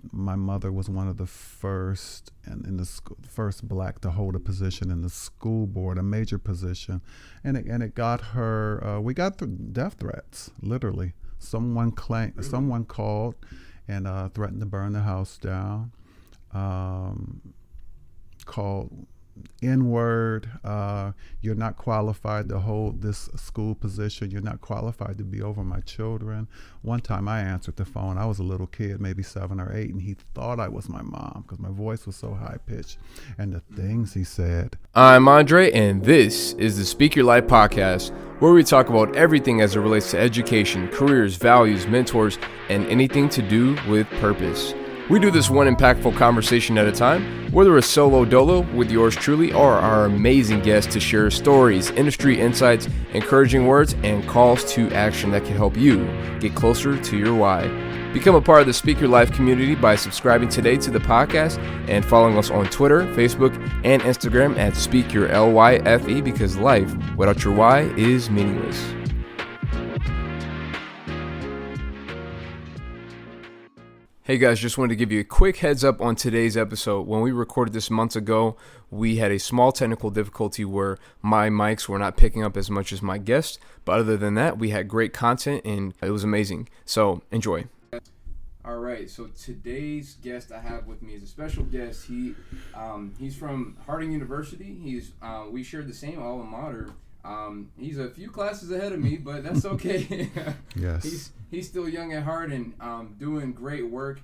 My mother was one of the first and in the school, first black to hold a position in the school board, a major position, and it got her. We got death threats, literally. Really? Someone called and threatened to burn the house down. Um, Called N-word. You're not qualified to hold this school position. You're not qualified to be over my children. One time I answered the phone. I was a little kid, maybe 7 or 8, and he thought I was my mom because my voice was so high pitched. And the things he said. I'm Andre, and this is the Speak Your Life podcast, where we talk about everything as it relates to education, careers, values, mentors, and anything to do with purpose. We do this one impactful conversation at a time, whether a solo dolo with yours truly or our amazing guests to share stories, industry insights, encouraging words, and calls to action that can help you get closer to your why. Become a part of the Speak Your Life community by subscribing today to the podcast and following us on Twitter, Facebook, and Instagram at Speak Your LYFE, because life without your why is meaningless. Hey guys, just wanted to give you a quick heads up on today's episode. When we recorded this months ago, we had a small technical difficulty where my mics were not picking up as much as my guests. But other than that, we had great content and it was amazing. So enjoy. All right, so today's guest I have with me is a special guest. He's from Harding University. We shared the same alma mater. He's a few classes ahead of me, but that's okay. Yes. He's still young at heart and doing great work.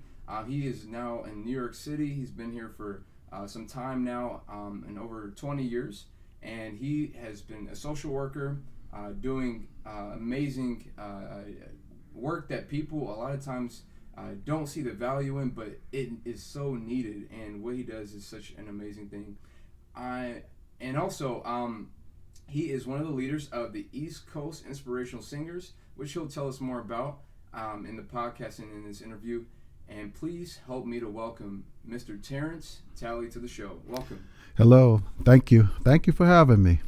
He is now in New York City. He's been here for some time now, in over 20 years, and he has been a social worker, doing amazing work that people a lot of times don't see the value in, but it is so needed, and what he does is such an amazing thing. He is one of the leaders of the East Coast Inspirational Singers, which he'll tell us more about in the podcast and in this interview. And please help me to welcome Mr. Terrance Talley to the show. Welcome. Hello. Thank you. Thank you for having me.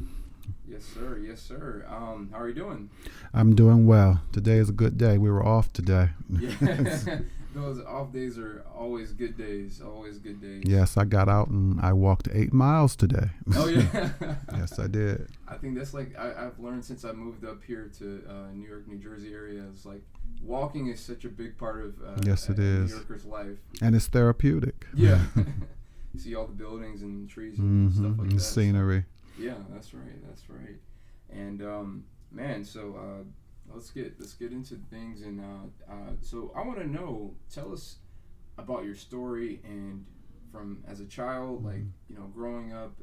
Yes, sir. Yes, sir. How are you doing? I'm doing well. Today is a good day. We were off today. Yeah. Those off days are always good days. Always good days. Yes, I got out and I walked 8 miles today. Oh, yeah. Yes, I did. I think that's like I've learned since I moved up here to New York, New Jersey area. It's like walking is such a big part of yes, it a is. New Yorker's life. And it's therapeutic. Yeah. See all the buildings and trees and stuff like and that. Scenery. Yeah, that's right. That's right. And man, so let's get into things. And so I want to know. Tell us about your story and from as a child, like growing up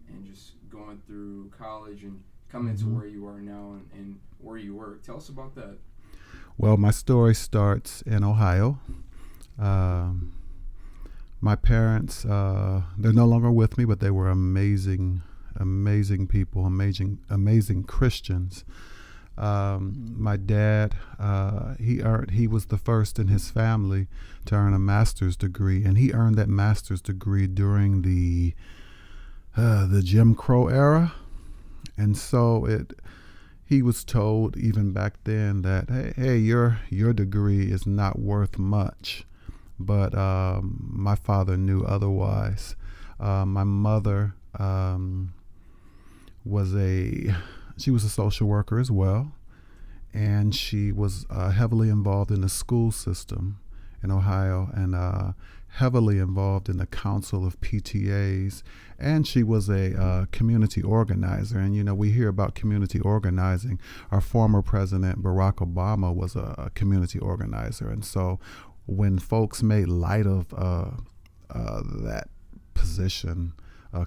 and just going through college and coming to where you are now and where you work. Tell us about that. Well, my story starts in Ohio. My parents, they're no longer with me, but they were amazing people, amazing Christians. My dad, he was the first in his family to earn a master's degree, and he earned that master's degree during the Jim Crow era, and so he was told even back then that hey, your degree is not worth much, but my father knew otherwise. My mother was a social worker as well, and she was heavily involved in the school system in Ohio and heavily involved in the council of PTAs, and she was a community organizer. And we hear about community organizing. Our former president Barack Obama was a community organizer, and so when folks made light of that position,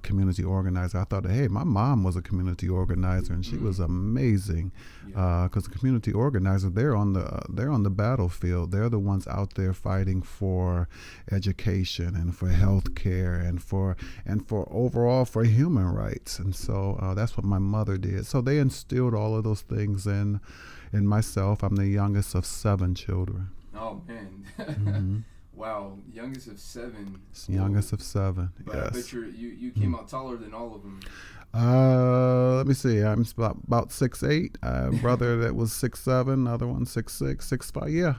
community organizer, I thought, hey, my mom was a community organizer, and she was amazing. Because the community organizer, they're on the battlefield. They're the ones out there fighting for education and for health care and for overall for human rights. And so that's what my mother did. So they instilled all of those things in myself. I'm the youngest of 7 children. Oh man. Wow, youngest of 7. Youngest of 7. But yes. I bet you came out taller than all of them. Let me see. I'm about 6'8". A brother that was 6'7", another one 6'6", 6'5". Yeah,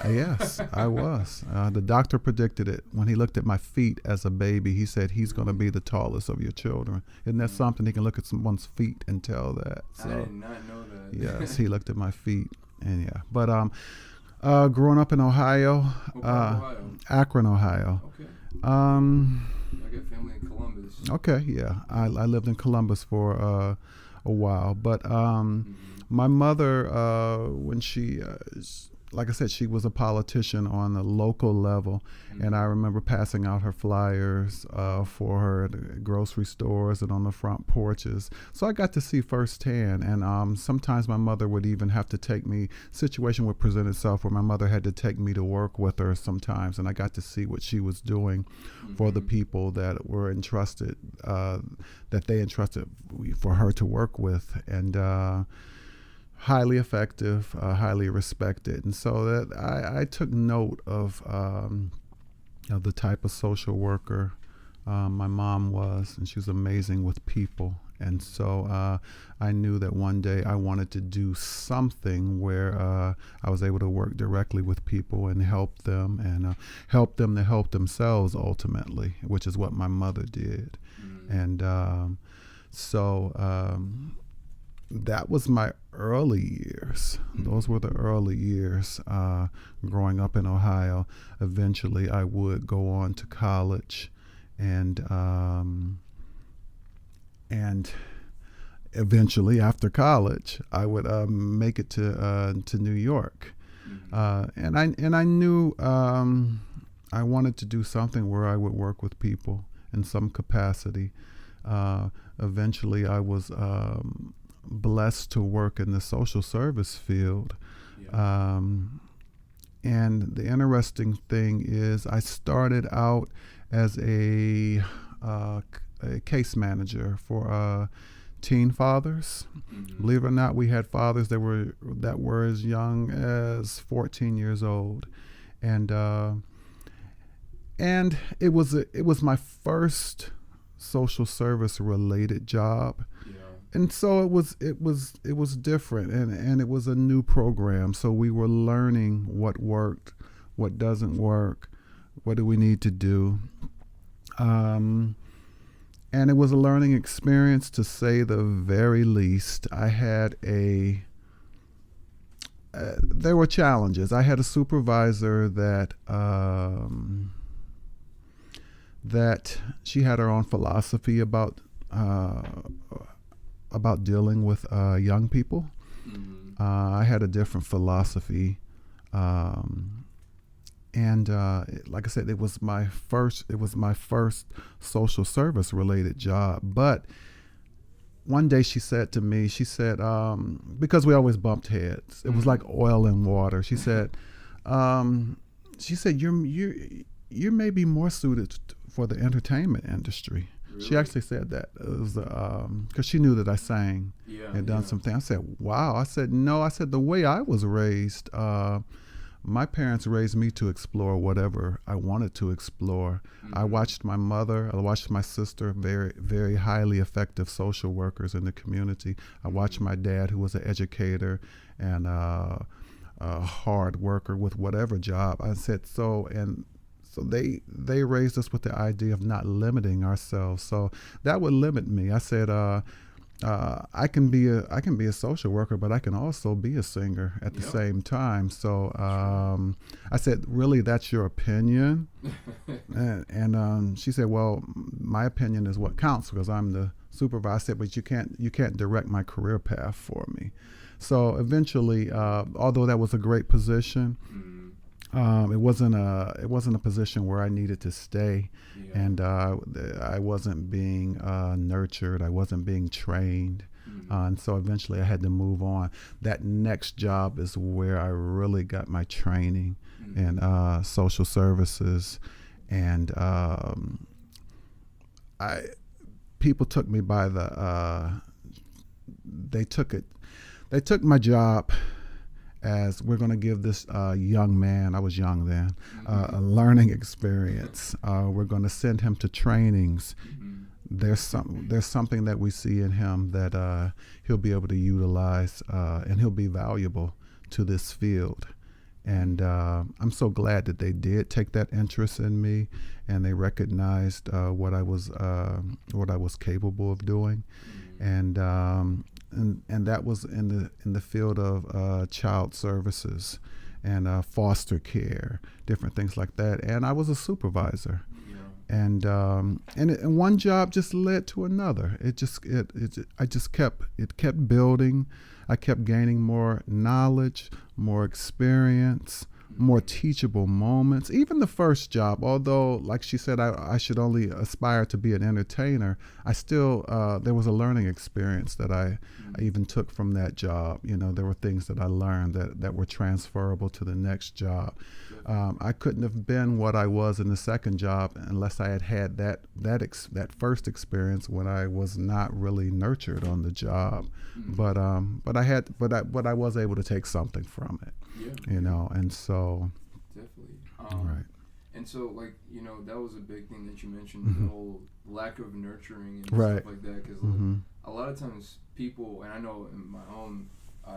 yes, I was. The doctor predicted it when he looked at my feet as a baby. He said he's going to be the tallest of your children. Isn't that something? He can look at someone's feet and tell that. So, I did not know that. Yes, he looked at my feet, and yeah. But growing up in Ohio, Ohio? Akron, Ohio. Okay. I got family in Columbus. Okay, yeah. I lived in Columbus for a while. But my mother, when she, like I said, she was a politician on the local level. And I remember passing out her flyers for her at the grocery stores and on the front porches. So I got to see firsthand. And sometimes my mother would even have to take me, situation would present itself where my mother had to take me to work with her sometimes. And I got to see what she was doing for the people that were entrusted, that they entrusted for her to work with. And highly effective, highly respected. And so that I took note of the type of social worker my mom was, and she was amazing with people. And so I knew that one day I wanted to do something where I was able to work directly with people and help them to help themselves ultimately, which is what my mother did. And so that was my early years. Those were the early years growing up in Ohio. Eventually, I would go on to college, and eventually, after college, I would make it to New York, and I knew I wanted to do something where I would work with people in some capacity. Eventually, I was blessed to work in the social service field. And the interesting thing is I started out as a case manager for teen fathers. Believe it or not, we had fathers that were as young as 14 years old. And it was my first social service related job. And so it was different, and it was a new program. So we were learning what worked, what doesn't work, what do we need to do. And it was a learning experience, to say the very least. I had there were challenges. I had a supervisor that she had her own philosophy about dealing with young people. I had a different philosophy, and like I said, it was my first social service related job. But one day she said to me, because we always bumped heads, it was like oil and water. She said, "You may be more suited for the entertainment industry." Really? She actually said that. It was because she knew that I sang and done something. I said, "Wow." I said, "No." I said, "The way I was raised, my parents raised me to explore whatever I wanted to explore." I watched my mother, I watched my sister, very, very highly effective social workers in the community. I watched my dad, who was an educator and a hard worker with whatever job. I said, so they raised us with the idea of not limiting ourselves. So that would limit me. I said, I can be a social worker, but I can also be a singer at the same time. So I said, "Really, that's your opinion?" and she said, "Well, my opinion is what counts because I'm the supervisor." I said, "But you can't direct my career path for me." So eventually, although that was a great position, it wasn't a position where I needed to stay, and I wasn't being nurtured. I wasn't being trained, and so eventually I had to move on. That next job is where I really got my training in social services, and people took me by they took my job as, we're going to give this young man, I was young then, a learning experience. We're going to send him to trainings there's something that we see in him that he'll be able to utilize, and he'll be valuable to this field. And I'm so glad that they did take that interest in me, and they recognized what I was capable of doing, and that was in the field of child services and foster care, different things like that. And I was a supervisor. And one job just led to another. It kept building. I kept gaining more knowledge, more experience, more teachable moments. Even the first job, although, like she said, I should only aspire to be an entertainer, I still, there was a learning experience that I even took from that job. There were things that I learned that were transferable to the next job. I couldn't have been what I was in the second job unless I had that first experience when I was not really nurtured on the job. But I was able to take something from it. And so definitely. Right. And so, like, that was a big thing that you mentioned, the whole lack of nurturing and Right. stuff like that. Because a lot of times people, and I know in my own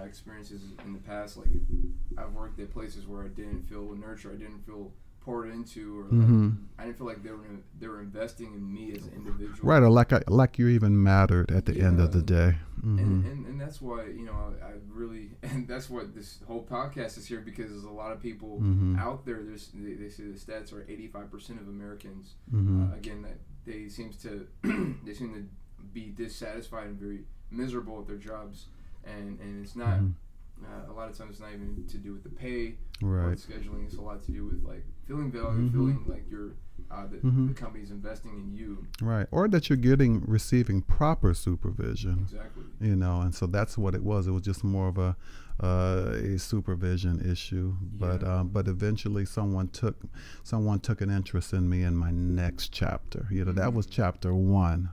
experiences in the past, like, I've worked at places where I didn't feel nurtured, I didn't feel poured into, or I didn't feel like they were investing in me as an individual. Right, or like you even mattered at the end of the day. And that's why I really, and that's what this whole podcast is here, because there's a lot of people out there. They say the stats are 85% of Americans again that they seem to be dissatisfied and very miserable with their jobs, and it's not. A lot of times it's not even to do with the pay or the scheduling. It's a lot to do with like feeling valued, feeling like you're the company's investing in you. Right, or that you're receiving proper supervision. Exactly. And so that's what it was. It was just more of a supervision issue. But eventually someone took an interest in me in my next chapter. That was chapter 1.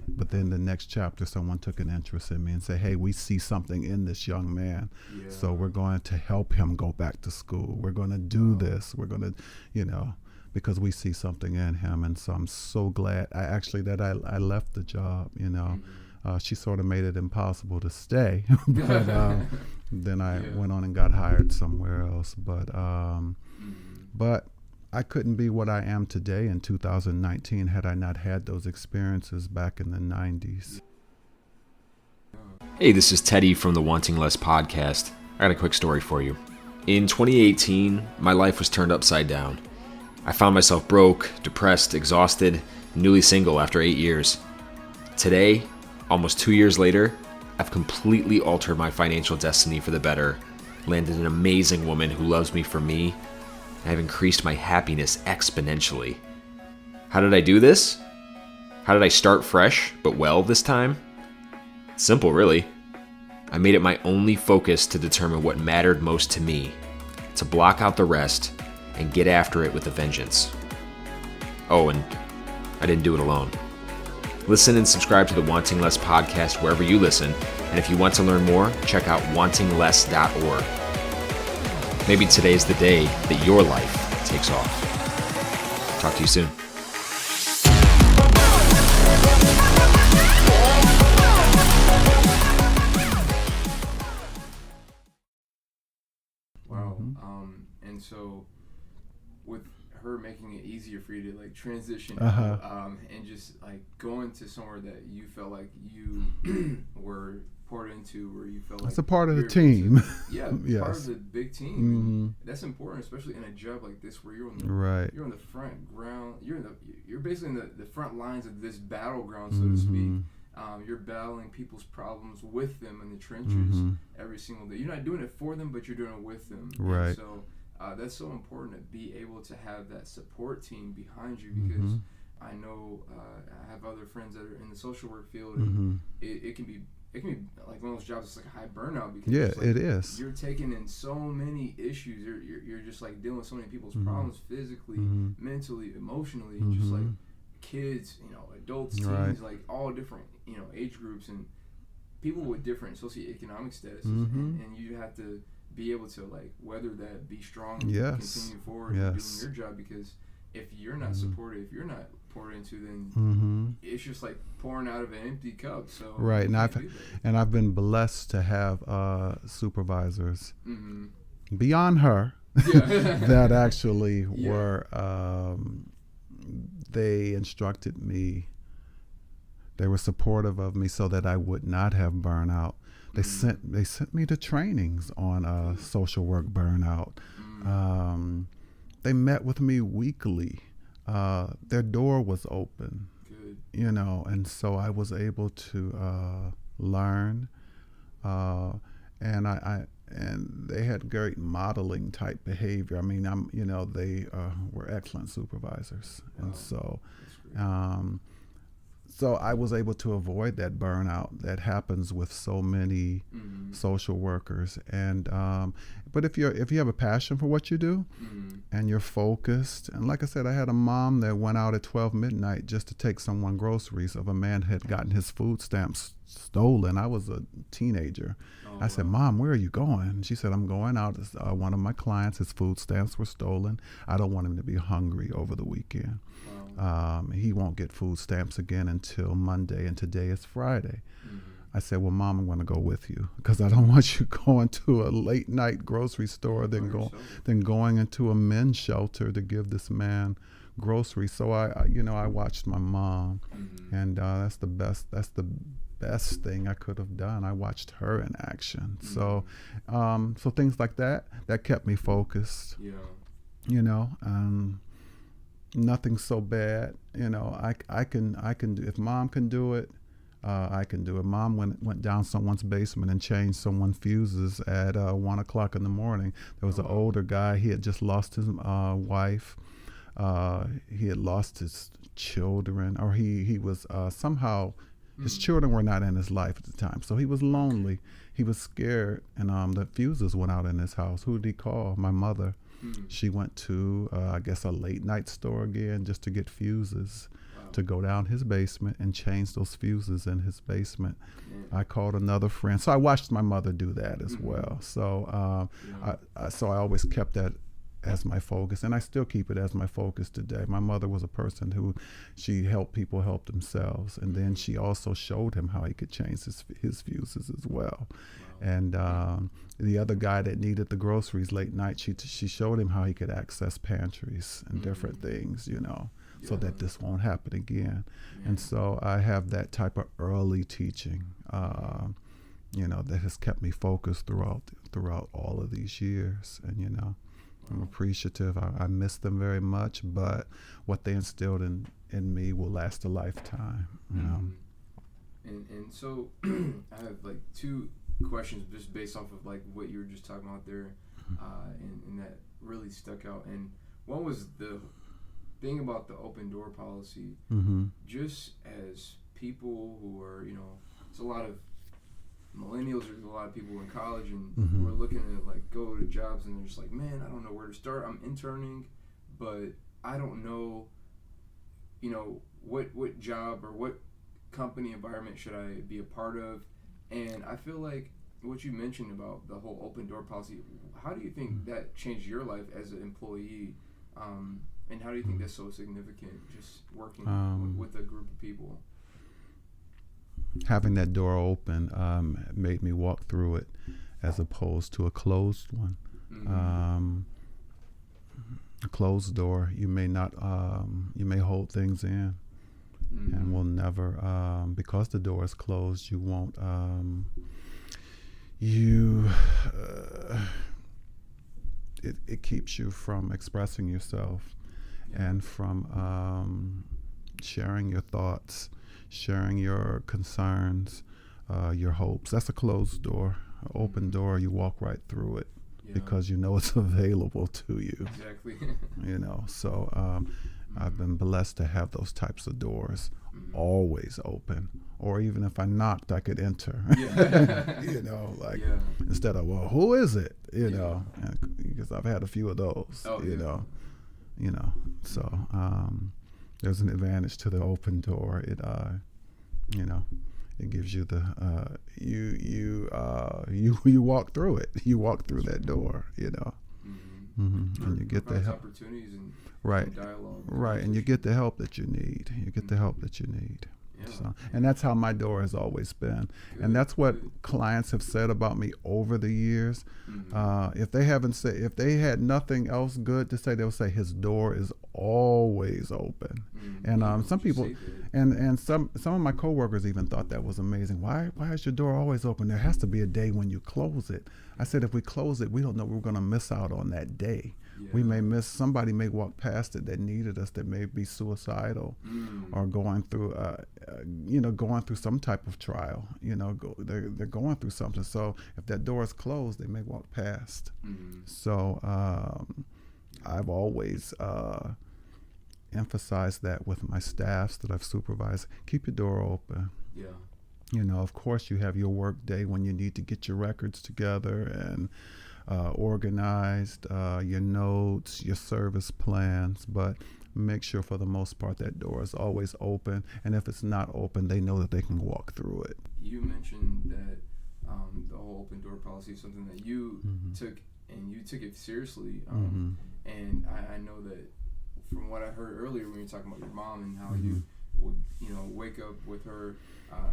But then the next chapter, someone took an interest in me and said, hey, we see something in this young man. So we're going to help him go back to school. We're going to do this. We're going to, because we see something in him. And so I'm so glad I left the job, She sort of made it impossible to stay. But then I went on and got hired somewhere else. But I couldn't be what I am today in 2019 had I not had those experiences back in the 90s. Hey, this is Teddy from the Wanting Less podcast. I got a quick story for you. In 2018, my life was turned upside down. I found myself broke, depressed, exhausted, newly single after 8 years. Today, almost 2 years later, I've completely altered my financial destiny for the better, landed an amazing woman who loves me for me, and I've increased my happiness exponentially. How did I do this? How did I start fresh, but well this time? Simple, really. I made it my only focus to determine what mattered most to me, to block out the rest and get after it with a vengeance. Oh, and I didn't do it alone. Listen and subscribe to the Wanting Less podcast wherever you listen, and if you want to learn more, check out wantingless.org. Maybe today's the day that your life takes off. Talk to you soon. Wow. And so with her making it easier for you to like transition and just like going to somewhere that you felt like you were poured into, where you felt like it's a part of the team. Part of the big team. That's important, especially in a job like this where you're on the you're on the front ground. You're basically in the front lines of this battleground, so to speak. You're battling people's problems with them in the trenches every single day. You're not doing it for them, but you're doing it with them. Right. And so that's so important to be able to have that support team behind you, because I know I have other friends that are in the social work field, and it can be like one of those jobs that's like a high burnout, because it is. You're taking in so many issues. You're just like dealing with so many people's problems physically, mentally, emotionally, just like kids, adults, teens, like all different, age groups and people with different socioeconomic statuses, and you have to be able to like weather that, be strong, and continue forward and doing your job, because if you're not supported, if you're not poured into, then it's just like pouring out of an empty cup. So right, and I've been blessed to have supervisors beyond her that actually were they instructed me. They were supportive of me so that I would not have burnout. They sent me to trainings on social work burnout. They met with me weekly. Their door was open. Good. You know, and so I was able to learn, and and they had great modeling type behavior. I mean, they were excellent supervisors, and so. So I was able to avoid that burnout that happens with so many social workers. And but if you have a passion for what you do and you're focused, and like I said, I had a mom that went out at 12 midnight just to take someone groceries of a man had gotten his food stamps stolen. I was a teenager. I said, Mom, where are you going? She said, I'm going out. One of my clients, his food stamps were stolen. I don't want him to be hungry over the weekend. He won't get food stamps again until Monday, and today is Friday. I said, well, Mom, I'm going to go with you because I don't want you going to a late night grocery store, then going into a men's shelter to give this man groceries. So I watched my mom, and that's the best thing I could have done. I watched her in action. So things like that kept me focused. Nothing so bad. I can do. If Mom can do it, I can do it. Mom went down someone's basement and changed someone's fuses at 1 o'clock in the morning. There was an older guy. He had just lost his wife. He had lost his children, or he was somehow his children were not in his life at the time, so he was lonely. He was scared, and the fuses went out in his house. Who did he call? My mother. She went to, I guess, a late night store again just to get fuses, to go down his basement and change those fuses in his basement. I called another friend. So I watched my mother do that as well. So I always kept that as my focus, and I still keep it as my focus today. My mother was a person who, she helped people help themselves, and then she also showed him how he could change his fuses as well. And the other guy that needed the groceries late night, she showed him how he could access pantries and different things, so that this won't happen again. And so I have that type of early teaching, that has kept me focused throughout all of these years. And I'm appreciative. I miss them very much, but what they instilled in me will last a lifetime. And so I have like two questions just based off of like what you were just talking about there, and that really stuck out. And one was the thing about the open door policy. Just as people who are, it's a lot of millennials, there's a lot of people in college and who are looking to like go to jobs, and they're just like, man, I don't know where to start. I'm interning, but I don't know, what job or what company environment should I be a part of. And I feel like what you mentioned about the whole open door policy, how do you think that changed your life as an employee? And how do you think that's so significant, just working with a group of people? Having that door open made me walk through it as opposed to a closed one. A closed door, you may not, you may hold things in and will never, because the door is closed, you won't, it keeps you from expressing yourself and from sharing your thoughts, sharing your concerns, your hopes. That's a closed door. An open door, you walk right through it because you know it's available to you. Exactly. So I've been blessed to have those types of doors always open. Or even if I knocked, I could enter. Instead of, well, who is it? Because I've had a few of those. So there's an advantage to the open door. It it gives you the you walk through it. You walk through that door. And you get the help. Opportunities and Right. dialogue. Right, and you get the help that you need. You get the help that you need. Yeah. So, and that's how my door has always been. And that's what clients have said about me over the years. If they had nothing else good to say, they'll say his door is always open. And some people, and some of my coworkers even thought that was amazing. Why is your door always open? There has to be a day when you close it. I said, if we close it, we don't know we're going to miss out on that day. We may miss, somebody may walk past it that needed us, that may be suicidal or going through, going through some type of trial. They're going through something. So if that door is closed, they may walk past. So I've always emphasized that with my staffs that I've supervised. Keep your door open. Yeah. Of course you have your work day when you need to get your records together and organized, your notes, your service plans, but make sure for the most part that door is always open. And if it's not open, they know that they can walk through it. You mentioned that the whole open door policy is something that you took, and you took it seriously. And I know that from what I heard earlier when you were talking about your mom and how you would, wake up with her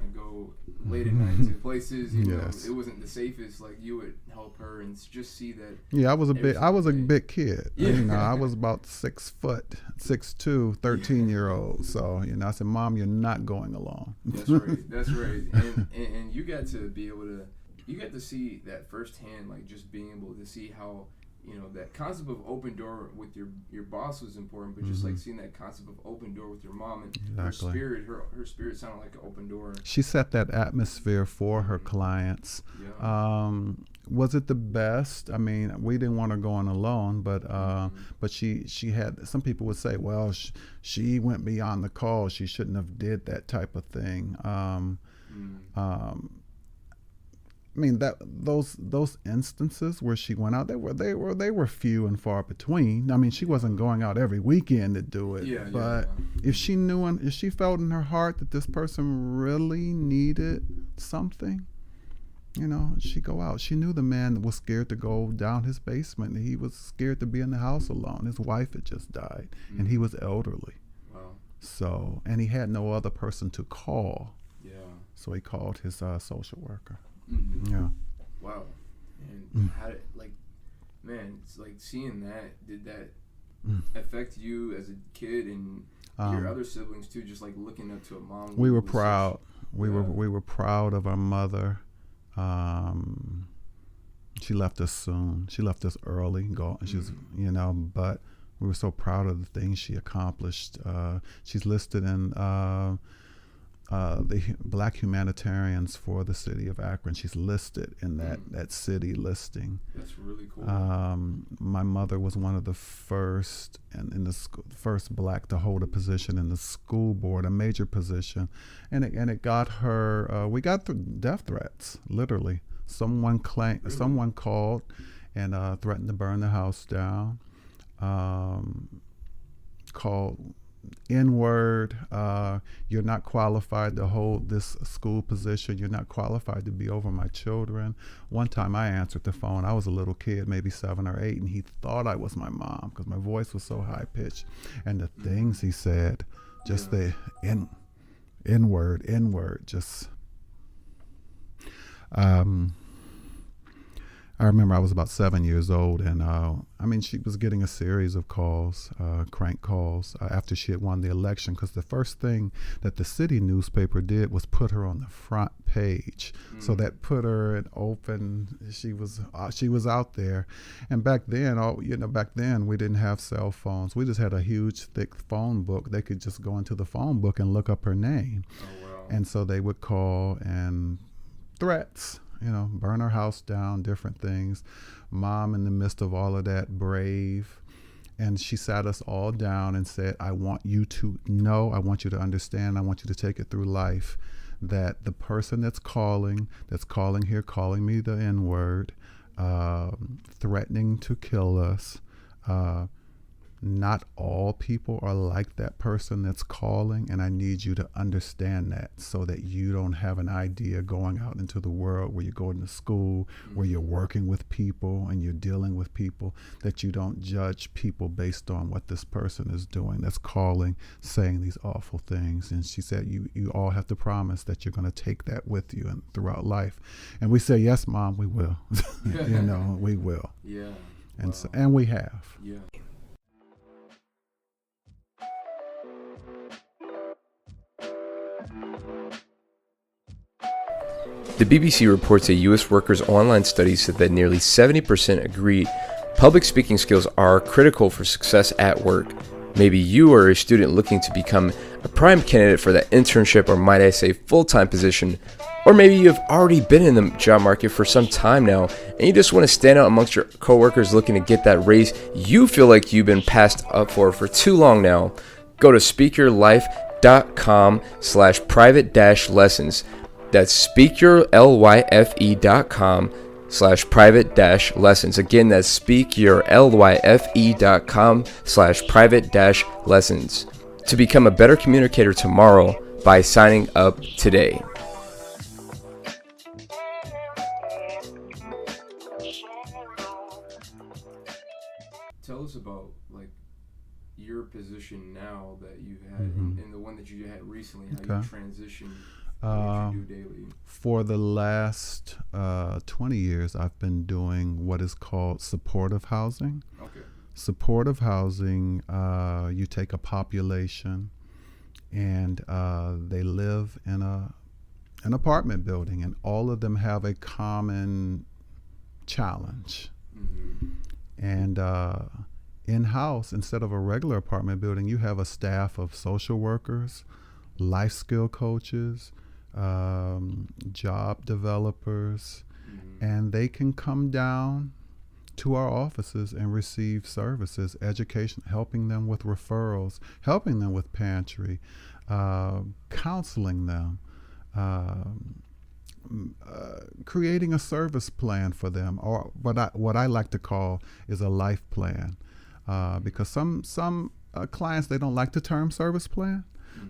and go late at night to places, Yes. it wasn't the safest. Like, you would help her and just see that. Yeah, I was a big kid. I was about 6 foot, 6'2", 13-year-old. So, I said, Mom, you're not going alone. That's right. And you got to be able to, you got to see that firsthand, like just being able to see how, that concept of open door with your boss was important, but just like seeing that concept of open door with your mom and Exactly. her spirit sounded like an open door. She set that atmosphere for her clients. Yeah. Was it the best? I mean, we didn't want her going alone, but she had, some people would say, well, she went beyond the call. She shouldn't have did that type of thing. I mean, that those instances where she went out, they were few and far between. I mean, she wasn't going out every weekend to do it. But if she knew, if she felt in her heart that this person really needed something, she'd go out. She knew the man was scared to go down his basement. He was scared to be in the house alone. His wife had just died, and he was elderly. Wow. So, and he had no other person to call. Yeah. So he called his social worker. Yeah. Wow. And how did, it's like seeing that, did that affect you as a kid and your other siblings too, just like looking up to a mom? We were proud. We were proud of our mother. She left us soon. She left us early. She was, but we were so proud of the things she accomplished. She's listed in the Black Humanitarians for the city of Akron. She's listed in that city listing. That's really cool. My mother was one of the first, and in the first Black to hold a position in the school board, a major position, and it got her. We got death threats, literally. Someone called and threatened to burn the house down. Called N-word, you're not qualified to hold this school position. You're not qualified to be over my children. One time I answered the phone. I was a little kid, maybe 7 or 8, and he thought I was my mom because my voice was so high pitched. And the things he said, just the N-word, just. I remember I was about 7 years old, and she was getting a series of calls, crank calls, after she had won the election, because the first thing that the city newspaper did was put her on the front page. So that put her in open. She was out there, and back then we didn't have cell phones. We just had a huge, thick phone book. They could just go into the phone book and look up her name. Oh, wow. And so they would call and threats. Burn her house down, different things. Mom, in the midst of all of that, brave. And she sat us all down and said, I want you to know, I want you to understand, I want you to take it through life, that the person that's calling here, calling me the N-word, threatening to kill us, not all people are like that person that's calling, and I need you to understand that, so that you don't have an idea going out into the world where you're going to school, where you're working with people and you're dealing with people, that you don't judge people based on what this person is doing that's calling, saying these awful things. And she said, you all have to promise that you're going to take that with you and throughout life. And we say, yes, Mom, we will. We will. Yeah. And so, and we have. Yeah. The BBC reports a U.S. workers' online study said that nearly 70% agree public speaking skills are critical for success at work. Maybe you are a student looking to become a prime candidate for that internship, or might I say full-time position. Or maybe you have already been in the job market for some time now, and you just want to stand out amongst your coworkers looking to get that raise you feel like you've been passed up for too long now. Go to speakyourlife.com/private-lessons. That's speakyourlyfe.com/private-lessons. Again, that's speakyourlyfe.com/private-lessons to become a better communicator tomorrow by signing up today. Tell us about your position now that you've had, and the one that you had recently, how you transitioned. What you do daily. For the last 20 years, I've been doing what is called supportive housing. Okay. Supportive housing, you take a population and they live in an apartment building, and all of them have a common challenge. And in-house, instead of a regular apartment building, you have a staff of social workers, life skill coaches, job developers, and they can come down to our offices and receive services, education, helping them with referrals, helping them with pantry, counseling them, creating a service plan for them, or what I like to call is a life plan, because some clients, they don't like the term service plan.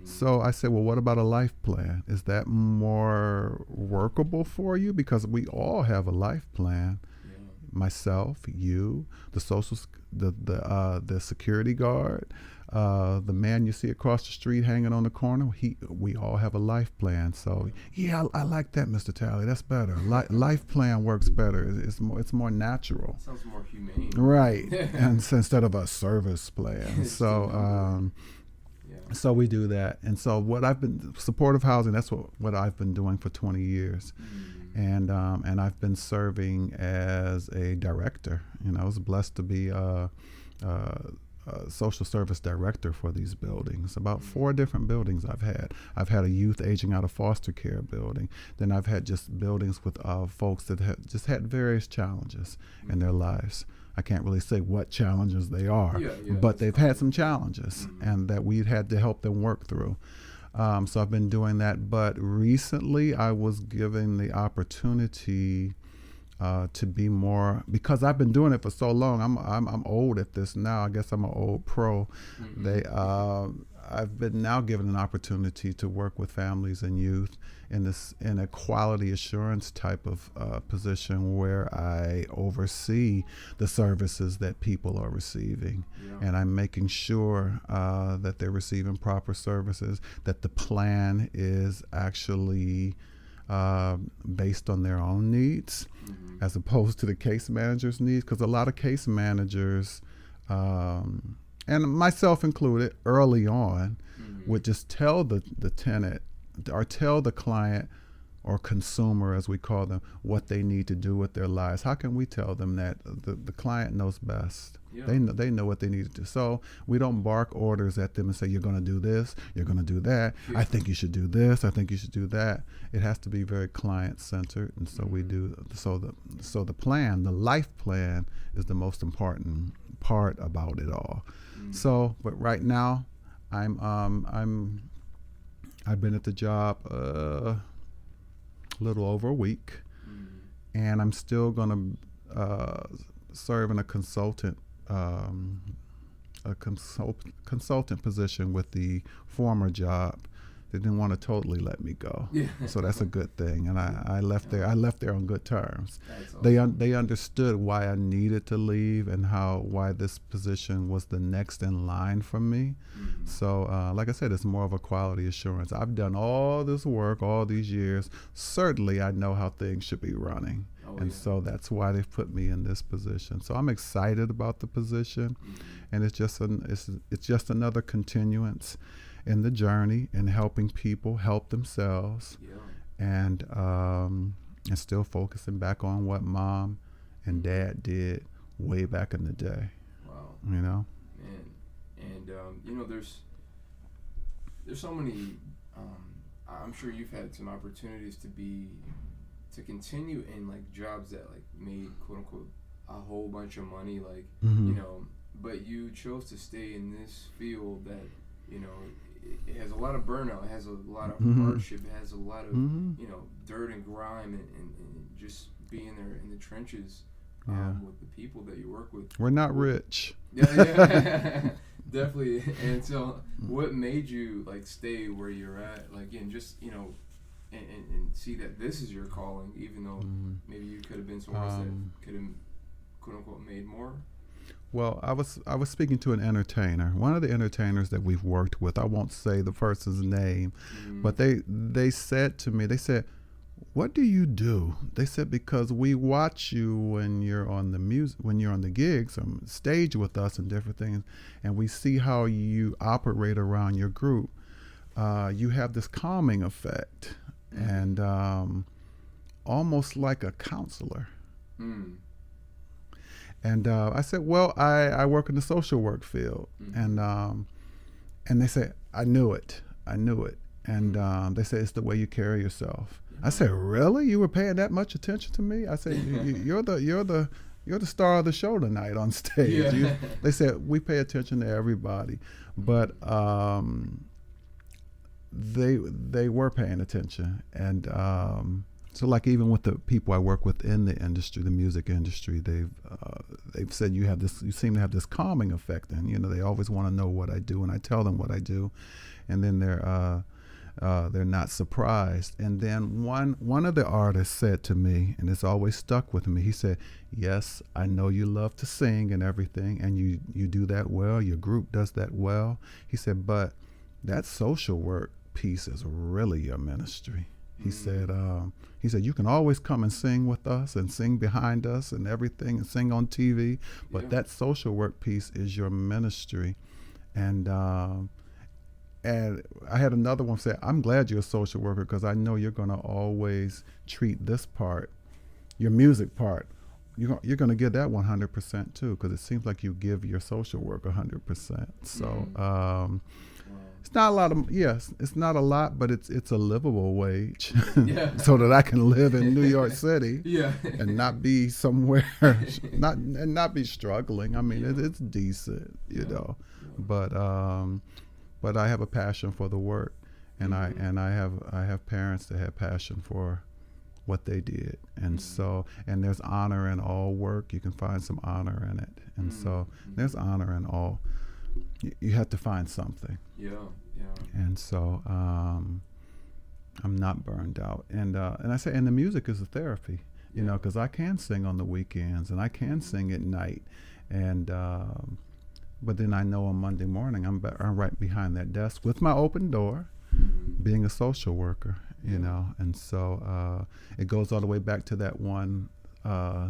So I said, well, what about a life plan? Is that more workable for you? Because we all have a life plan. Yeah. Myself, you, the security guard, the man you see across the street hanging on the corner. We all have a life plan. So yeah, I like that, Mr. Talley. That's better. Life plan works better. It's more natural. Sounds more humane. Right, and so instead of a service plan. So we do that. And so supportive housing, that's what I've been doing for 20 years. And I've been serving as a director. I was blessed to be a social service director for these buildings. About 4 different buildings I've had. I've had a youth aging out of foster care building. Then I've had just buildings with folks that have just had various challenges in their lives. I can't really say what challenges they are, but they've had some challenges and that we've had to help them work through. So I've been doing that. But recently I was given the opportunity to be more, because I've been doing it for so long. I'm old at this now. I guess I'm an old pro. I've been now given an opportunity to work with families and youth in a quality assurance type of position, where I oversee the services that people are receiving, and I'm making sure that they're receiving proper services, that the plan is actually based on their own needs, as opposed to the case manager's needs, because a lot of case managers, and myself included, early on, would just tell the tenant or tell the client or consumer, as we call them, what they need to do with their lives. How can we tell them that? The client knows best. Yeah. They know what they need to do. So we don't bark orders at them and say, you're going to do this, you're going to do that. Yeah. I think you should do this, I think you should do that. It has to be very client-centered, and so we do. So the plan, the life plan, is the most important part about it all. So, but right now, I've been at the job a little over a week, and I'm still going to serve in a consultant a consultant position with the former job. They didn't want to totally let me go. Yeah. So that's a good thing. And I left there. I left there on good terms. That's awesome. They understood why I needed to leave and why this position was the next in line for me. Mhm. So like I said, it's more of a quality assurance. I've done all this work all these years. Certainly I know how things should be running. Oh, And yeah. so that's why they've put me in this position. So I'm excited about the position, and it's just another continuance in the journey in helping people help themselves, Yeah. and still focusing back on what mom and dad did way back in the day. Wow. You know. Man. And you know, there's so many. I'm sure you've had some opportunities to continue in like jobs that like made quote unquote a whole bunch of money, like you know, but you chose to stay in this field that, you know, it has a lot of burnout, it has a lot of hardship, it has a lot of you know, dirt and grime, and just being there in the trenches with the people that you work with. We're not rich. Yeah. Definitely. And so what made you like stay where you're at, like, and just, you know, and see that this is your calling, even though maybe you could have been somewhere else that could have quote unquote made more? Well, I was speaking to an entertainer, one of the entertainers that we've worked with. I won't say the person's name, but they said to me, they said, "What do you do?" They said, "Because we watch you when you're on the gigs, on stage with us and different things, and we see how you operate around your group. You have this calming effect, and almost like a counselor." And I said, "Well, I work in the social work field," and they said, "I knew it, and they said it's the way you carry yourself." I said, "Really? You were paying that much attention to me?" I said, "You're the star of the show tonight on stage." Yeah. They said, "We pay attention to everybody," but they were paying attention, and so like even with the people I work with in the industry, the music industry, they've said you seem to have this calming effect, and you know they always want to know what I do, and I tell them what I do, and then they're not surprised. And then one of the artists said to me, and it's always stuck with me, he said, "Yes, I know you love to sing and everything, and you do that well, your group does that well." He said, "But that social work piece is really your ministry." He said, "You can always come and sing with us and sing behind us and everything and sing on TV, but that social work piece is your ministry." And I had another one say, "I'm glad you're a social worker because I know you're going to always treat this part, your music part, you're going to give that 100% too, because it seems like you give your social work 100%. So it's not a lot of, it's not a lot, but it's a livable wage, so that I can live in New York City, and not be somewhere, not be struggling. I mean, it's decent, you know, but I have a passion for the work, and I have parents that have passion for what they did, and so, and there's honor in all work. You can find some honor in it, and so there's honor in all. You have to find something. And so I'm not burned out, and I say, and the music is a therapy, you know, because I can sing on the weekends and I can sing at night, and but then I know on Monday morning I'm right behind that desk with my open door, being a social worker, you know, and so it goes all the way back to that one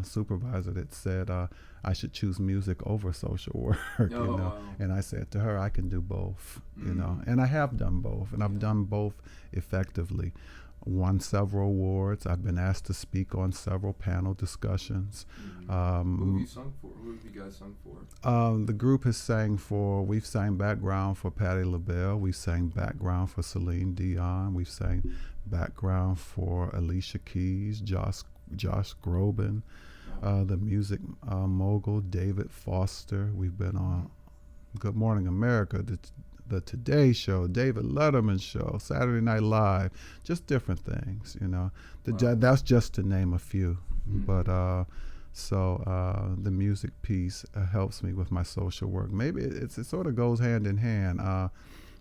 supervisor that said I should choose music over social work, you know. Wow. And I said to her, I can do both, you know, and I have done both, and I've done both effectively. Won several awards. I've been asked to speak on several panel discussions. Who have you sung for? Who have you guys sung for? The group has we've sang background for Patti LaBelle. We've sang background for Celine Dion. We've sang background for Alicia Keys, Josh Groban, the music mogul David Foster. We've been on Good Morning America, the Today Show, David Letterman Show, Saturday Night Live, just different things, you know. That's just to name a few. But So the music piece helps me with my social work. Maybe it sort of goes hand in hand.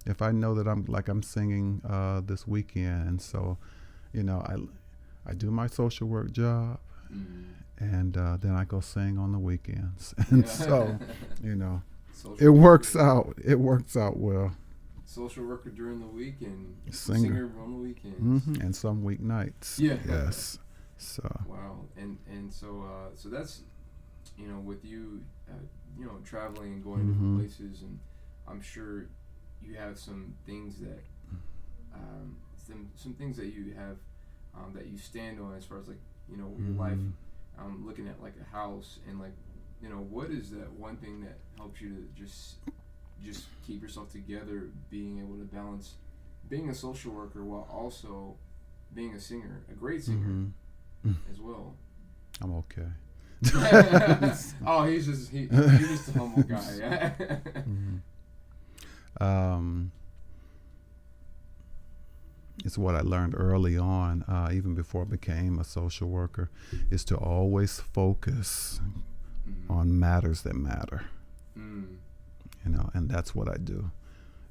If I know that I'm singing this weekend, and so, I do my social work job, and then I go sing on the weekends, and so, it works out. It works out well. Social worker during the week and singer on the weekends. And some weeknights. Yeah. Yes. So. Wow. And so that's, with you, traveling and going different places, and I'm sure you have some things that, some things that you have, that you stand on as far as like, your life, looking at like a house and like, what is that one thing that helps you to just keep yourself together, being able to balance being a social worker while also being a singer, a great singer as well? I'm okay. Oh, he's just a humble guy. It's what I learned early on, even before I became a social worker, is to always focus on matters that matter. And that's what I do.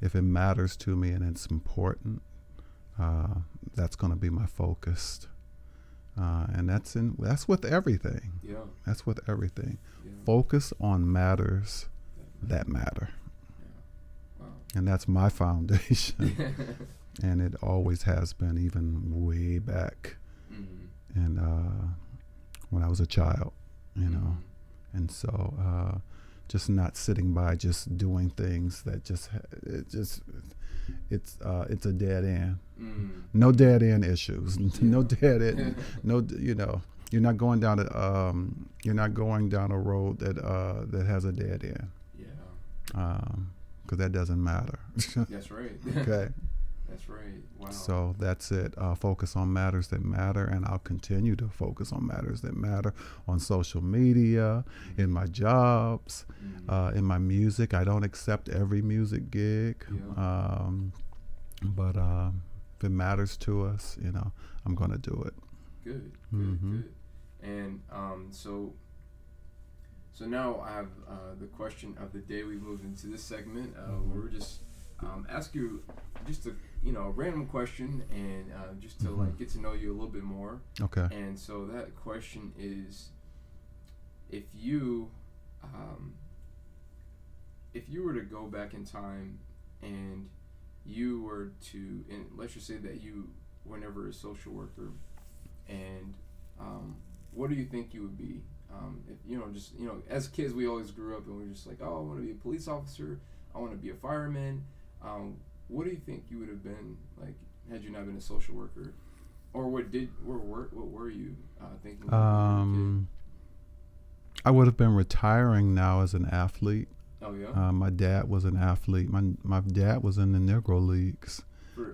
If it matters to me and it's important, that's going to be my focus. And that's with everything. Yeah. That's with everything. Yeah. Focus on matters that matter. Yeah. Wow. And that's my foundation. And it always has been, even way back. And when I was a child, And so just not sitting by, just doing things that it's a dead end. No dead end issues. No dead end. No, you're not going down a road that has a dead end. Yeah. Because that doesn't matter. That's right. Okay. That's right. Wow. So that's it. Focus on matters that matter, and I'll continue to focus on matters that matter on social media, in my jobs, in my music. I don't accept every music gig, but if it matters to us, I'm going to do it. Good. Good. And so now I have the question of the day. We moved into this segment where we're just ask you just a random question and just to like get to know you a little bit more. Okay. And so that question is, if you were to go back in time and you were to, and let's just say that you were never a social worker, and what do you think you would be? If, as kids we always grew up and we were just like, oh, I want to be a police officer, I want to be a fireman. What do you think you would have been like had you not been a social worker, or what were you thinking? I would have been retiring now as an athlete. Oh yeah. My dad was an athlete. My dad was in the Negro Leagues,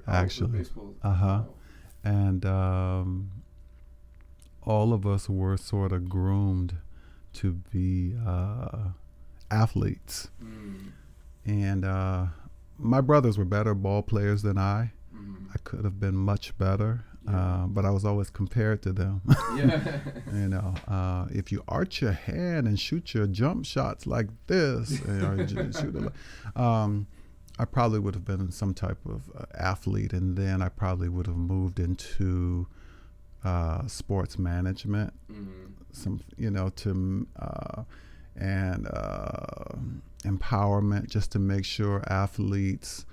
actually. For baseball. Oh. And all of us were sort of groomed to be athletes. And my brothers were better ball players than I. I could have been much better, but I was always compared to them. If you arch your hand and shoot your jump shots like this, I probably would have been some type of athlete, and then I probably would have moved into sports management, and empowerment, just to make sure athletes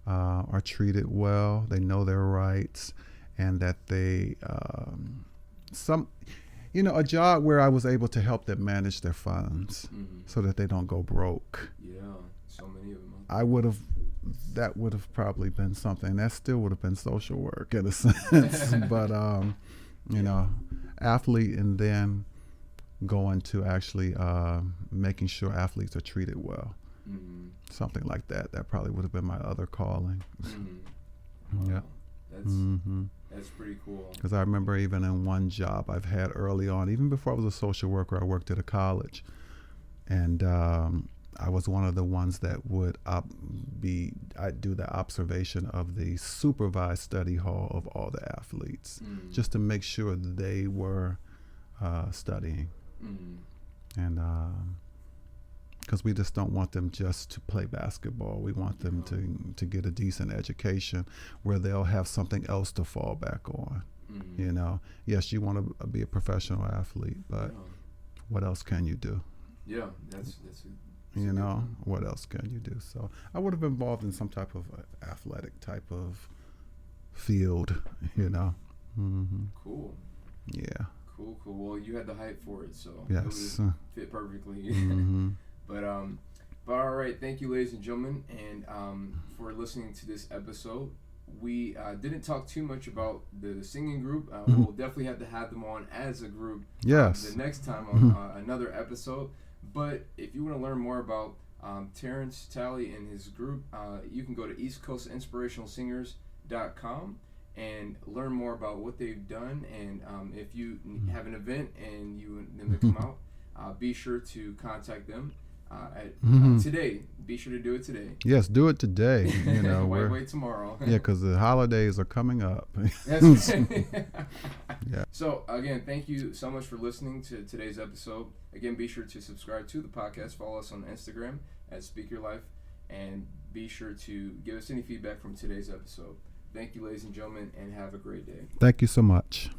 are treated well, they know their rights, and that they a job where I was able to help them manage their funds so that they don't go broke. Yeah, so many of them. That would have probably been something. That still would have been social work in a sense, but athlete, and then going to actually making sure athletes are treated well. Something like that. That probably would have been my other calling. Wow. Yeah. That's pretty cool. Because I remember even in one job I've had early on, even before I was a social worker, I worked at a college. And I was one of the ones that would I'd do the observation of the supervised study hall of all the athletes, just to make sure they were studying. And because we just don't want them just to play basketball. We want them to get a decent education where they'll have something else to fall back on. You know, yes, you want to be a professional athlete, but what else can you do? Yeah, that's you know, what else can you do? So I would have been involved in some type of athletic type of field, you know. Cool. Yeah. Cool. Well, you had the height for it, so yes, it would fit perfectly. But all right. Thank you, ladies and gentlemen, and for listening to this episode. We didn't talk too much about the singing group. We'll definitely have to have them on as a group. Yes. The next time on another episode. But if you want to learn more about Terrance Talley and his group, you can go to East Coast Inspirational Singers.com and learn more about what they've done. And if you have an event and you want them to come out, be sure to contact them today. Be sure to do it today. Yes, do it today. You know, wait tomorrow. Yeah, because the holidays are coming up. Yeah. So again, thank you so much for listening to today's episode. Again, be sure to subscribe to the podcast. Follow us on Instagram at Speak Your Life, and be sure to give us any feedback from today's episode. Thank you, ladies and gentlemen, and have a great day. Thank you so much.